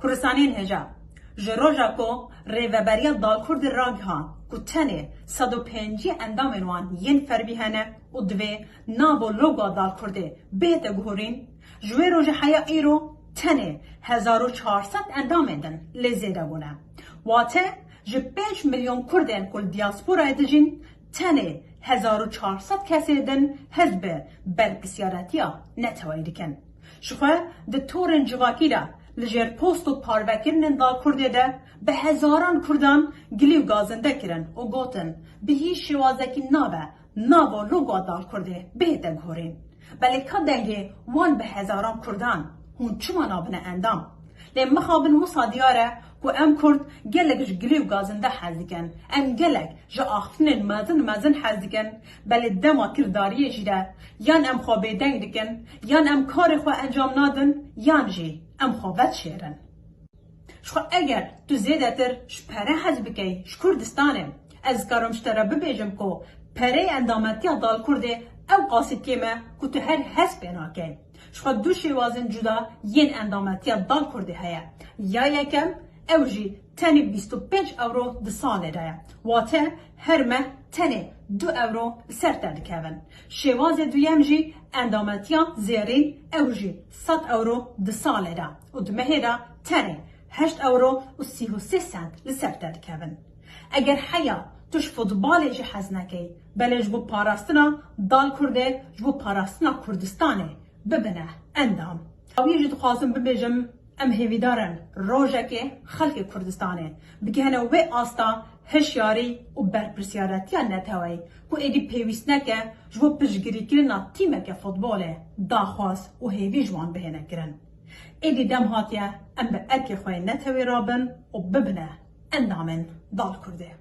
کردستانین هجا جروجا کو ریوبریا دال کرد رانگ ها کو تنه 105 اندام وان ین فربی هنه و دوی نابو لوگا دال کرده بیت گهورین جوی روژ حیا ایرو تنه 1400 اندام دن لزیده بونه واته جه 5 میلیون کردن کل دیاسپورا دجین تنه 1400 کسی دن حزب برگسیارتیا نتوانی دکن شخواه ده تورن جواکی دا لجر پوست و پاروکرنن دال کرده ده به هزاران کردان گلیو گازنده کرن و گوتن به هیچ شوازکی نابا لوگا دال کرده بهده گهورین بله که دنگه وان به هزاران کردان هون چما نابنه اندام لیم مخابن موسا دیاره که ام کرد گلگش گلیو گازنده حزدکن ام گلگ جا آخفنن مزن حزدکن بله دما کرداریه جیده یان ام خوابه دنگ دکن یان ام کار خواه انجام نادن یان جی ام خوابت شیرن شخوا اگر تو زیده تر شپره حزب کی شکردستانم از کارم شتره ببیجم که پره اندامتی دال کرده او قاصد کیمه که تو هر حزب اینا که شخوا دو شوازن جدا ین اندامتی دال کرده هیا یا یکم او جی تنی 25 اورو ده ساله ده واته هر مه تنی 2 اورو سر تدکون شواز دویم جی اندامتیان زیرین او جی 100 اورو ده ساله ده و ده مهه ده تنی 8 اورو و 33 سنت لسر تدکون اگر حیا توش فوتبال جی حزنکی بله جبو پاراستنا دال کرده جبو پاراستنا کردستانه ببنه اندام اوی جی دخوازم ببیجم ام هیویدارن روژه که خلق کردستانه بگهنه و آستا هشیاری و برپرسیارتی نتوی که ایدی پیویست نکه جو پشگیری کرنا تیمه که فوتباله داخواست و هیوی جوان بهنه کرن ایدی دم هاتیه ام به ارک خواه نتوی رابن و ببنه اندامن دال کرده